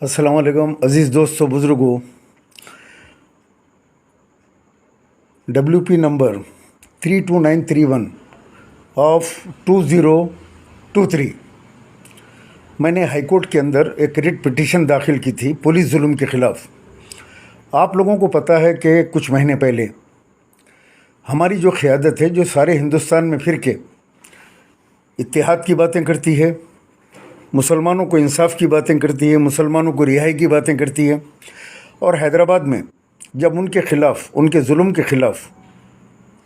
अस्सलाम वालेकुम अज़ीज़ दोस्तों बुज़ुर्गों। WP नंबर 32931 ऑफ 2023 मैंने हाई कोर्ट के अंदर एक रिट पिटीशन दाखिल की थी पुलिस जुल्म के ख़िलाफ़। आप लोगों को पता है कि कुछ महीने पहले हमारी जो क़यादत है, जो सारे हिंदुस्तान में फिर के इत्तेहाद की बातें करती है, मुसलमानों को इंसाफ की बातें करती है, मुसलमानों को रिहाई की बातें करती है, और हैदराबाद में जब उनके ख़िलाफ़, उनके जुल्म के ख़िलाफ़,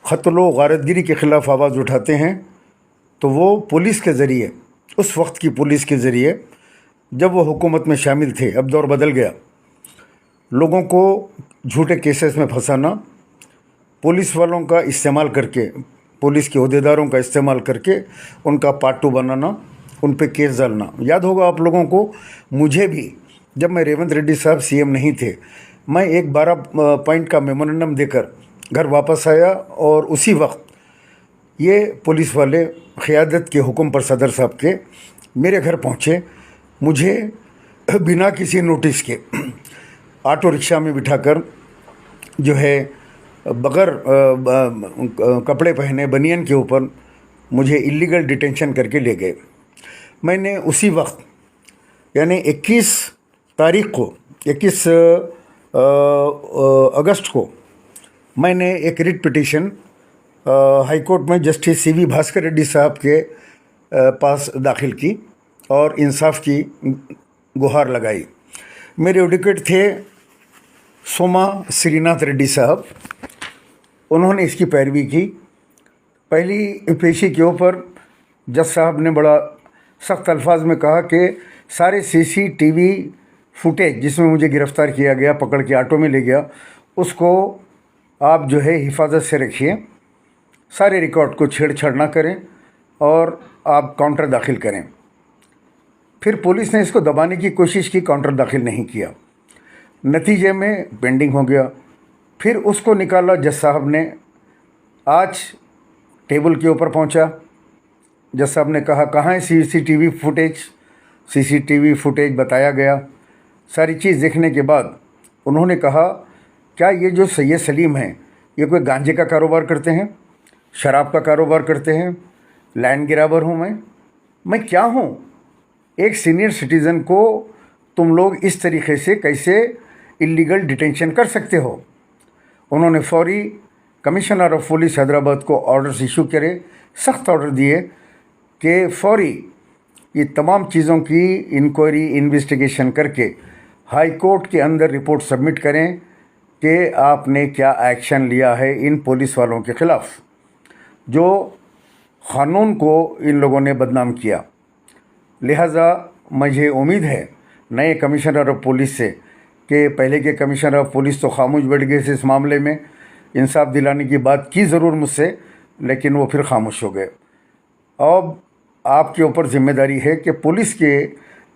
क़त्ल गारतगिरी के ख़िलाफ़ आवाज़ उठाते हैं तो वो पुलिस के ज़रिए, उस वक्त की पुलिस के ज़रिए, जब वो हुकूमत में शामिल थे, अब दौर बदल गया, लोगों को झूठे केसेस में फंसाना, पुलिस वालों का इस्तेमाल करके, पुलिस के ओहदेदारों का इस्तेमाल करके उनका पार्ट 2 बनाना, उन पे केस डालना। याद होगा आप लोगों को, मुझे भी जब मैं रेवंत रेड्डी साहब CM नहीं थे, मैं एक 12 पॉइंट का मेमोरेंडम देकर घर वापस आया और उसी वक्त ये पुलिस वाले क़यादत के हुक्म पर सदर साहब के मेरे घर पहुँचे। मुझे बिना किसी नोटिस के ऑटो रिक्शा में बिठाकर जो है बगैर कपड़े पहने बनियन के ऊपर मुझे इलीगल डिटेंशन करके ले गए। मैंने उसी वक्त यानी 21 तारीख को, 21 अगस्त को मैंने एक रिट पिटीशन हाई कोर्ट में जस्टिस CV भास्कर रेड्डी साहब के पास दाखिल की और इंसाफ की गुहार लगाई। मेरे एडवोकेट थे सोमा श्रीनाथ रेड्डी साहब। उन्होंने इसकी पैरवी की। पहली पेशी के ऊपर जज साहब ने बड़ा सख्त अल्फाज में कहा कि सारे CCTV फुटेज जिसमें मुझे गिरफ़्तार किया गया, पकड़ के ऑटो में ले गया, उसको आप जो है हिफाजत से रखिए, सारे रिकॉर्ड को छेड़छाड़ ना करें और आप काउंटर दाखिल करें। फिर पुलिस ने इसको दबाने की कोशिश की, काउंटर दाखिल नहीं किया, नतीजे में पेंडिंग हो गया। फिर उसको निकाला जज साहब ने। आज टेबल के ऊपर पहुंचा, जज साहब ने कहा कहाँ है CCTV फुटेज। CCTV फुटेज बताया गया। सारी चीज़ देखने के बाद उन्होंने कहा क्या ये जो सैयद सलीम हैं, ये कोई गांजे का कारोबार करते हैं, शराब का कारोबार करते हैं, लैंड ग्रैबर हूँ मैं क्या हूँ? एक सीनियर सिटीज़न को तुम लोग इस तरीके से कैसे इलीगल डिटेंशन कर सकते हो? उन्होंने फौरी कमिश्नर ऑफ पुलिस हैदराबाद को ऑर्डर्स इशू करे, सख्त ऑर्डर दिए कि फौरी ये तमाम चीज़ों की इंक्वायरी, इन्वेस्टिगेशन करके हाई कोर्ट के अंदर रिपोर्ट सबमिट करें कि आपने क्या एक्शन लिया है इन पुलिस वालों के ख़िलाफ़, जो क़ानून को इन लोगों ने बदनाम किया। लिहाजा मुझे उम्मीद है नए कमिश्नर ऑफ पुलिस से कि पहले के कमिश्नर ऑफ पुलिस तो खामोश बैठ गए थे इस मामले में, इंसाफ दिलाने की बात की ज़रूर मुझसे, लेकिन वो फिर खामोश हो गए। अब आपके ऊपर जिम्मेदारी है कि पुलिस के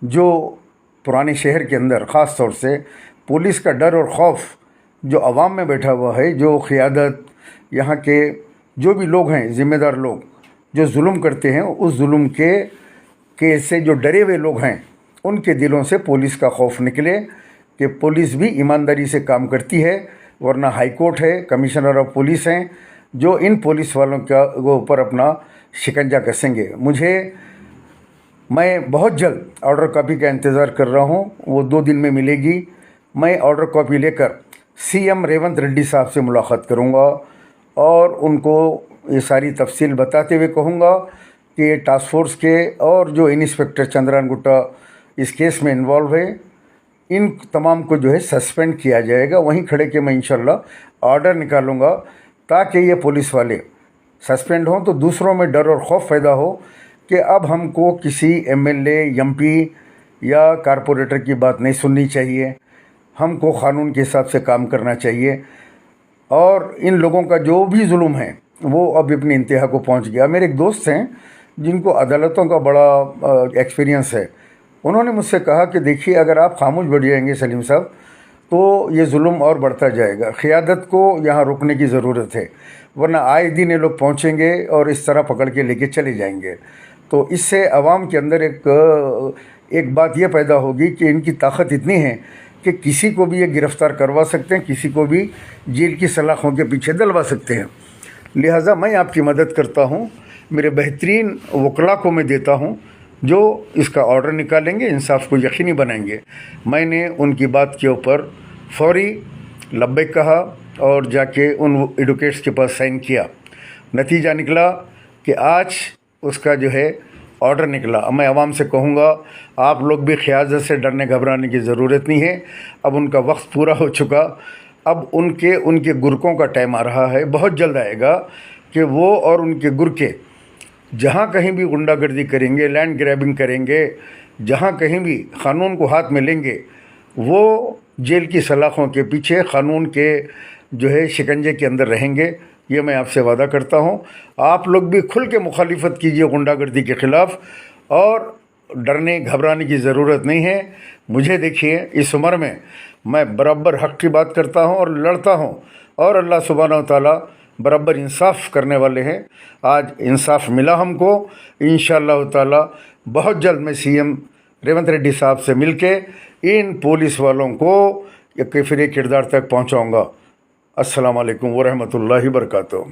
जो पुराने शहर के अंदर ख़ास तौर से पुलिस का डर और खौफ जो अवाम में बैठा हुआ है, जो क़यादत, यहाँ के जो भी लोग हैं, ज़िम्मेदार लोग जो जुल्म करते हैं, उस जुल्म के से जो डरे हुए लोग हैं, उनके दिलों से पुलिस का खौफ निकले कि पुलिस भी ईमानदारी से काम करती है, वरना हाई कोर्ट है, कमिश्नर ऑफ पुलिस हैं जो इन पुलिस वालों के ऊपर अपना शिकंजा कसेंगे। मैं बहुत जल्द ऑर्डर कॉपी का इंतज़ार कर रहा हूँ, वो 2 दिन में मिलेगी। मैं ऑर्डर कॉपी लेकर CM रेवंत रेड्डी साहब से मुलाकात करूँगा और उनको ये सारी तफसील बताते हुए कहूँगा कि ये टास्क फोर्स के और जो इंस्पेक्टर चंद्रान गुट्टा इस केस में इन्वॉल्व है, इन तमाम को जो है सस्पेंड किया जाएगा। वहीं खड़े के मैं इंशाल्लाह ऑर्डर निकालूँगा ताकि ये पुलिस वाले सस्पेंड हों तो दूसरों में डर और खौफ पैदा हो कि अब हमको किसी MLA, MP या कारपोरेटर की बात नहीं सुननी चाहिए, हमको क़ानून के हिसाब से काम करना चाहिए। और इन लोगों का जो भी जुल्म है वो अब अपनी इंतहा को पहुंच गया। मेरे एक दोस्त हैं जिनको अदालतों का बड़ा एक्सपीरियंस है, उन्होंने मुझसे कहा कि देखिए अगर आप खामोश बैठ जाएंगे सलीम साहब तो ये जुल्म और बढ़ता जाएगा, क़यादत को यहाँ रोकने की ज़रूरत है, वरना आए दिन ये लोग पहुँचेंगे और इस तरह पकड़ के लेके चले जाएंगे। तो इससे आवाम के अंदर एक बात यह पैदा होगी कि इनकी ताकत इतनी है कि किसी को भी ये गिरफ़्तार करवा सकते हैं, किसी को भी जेल की सलाखों के पीछे डलवा सकते हैं। लिहाजा मैं आपकी मदद करता हूँ, मेरे बेहतरीन वकला को मैं देता हूँ जो इसका ऑर्डर निकालेंगे, इंसाफ को यकीनी बनाएंगे। मैंने उनकी बात के ऊपर फौरी लब्बैक कहा और जाके उन एडवोकेट्स के पास साइन किया। नतीजा निकला कि आज उसका जो है ऑर्डर निकला। अब मैं आवाम से कहूँगा, आप लोग भी क़यादत से डरने घबराने की ज़रूरत नहीं है। अब उनका वक्त पूरा हो चुका। अब उनके गुरकों का टाइम आ रहा है, बहुत जल्द आएगा कि वो और उनके गुरके जहाँ कहीं भी गुंडागर्दी करेंगे, लैंड ग्रैबिंग करेंगे, जहाँ कहीं भी क़ानून को हाथ में लेंगे, वो जेल की सलाखों के पीछे क़ानून के जो है शिकंजे के अंदर रहेंगे। ये मैं आपसे वादा करता हूँ। आप लोग भी खुल के मुखालिफत कीजिए गुंडागर्दी के ख़िलाफ़, और डरने घबराने की ज़रूरत नहीं है। मुझे देखिए, इस उम्र में मैं बराबर हक़ की बात करता हूँ और लड़ता हूँ, और अल्लाह सुब्हानहू व तआला बराबर इंसाफ करने वाले हैं। आज इंसाफ मिला हमको। इंशाअल्लाह ताला बहुत जल्द मैं सीएम रेवंत रेड्डी साहब से मिलके इन पुलिस वालों को एक किरदार तक पहुँचाऊँगा। अस्सलाम वालेकुम व रहमतुल्लाहि व बरकातुहू।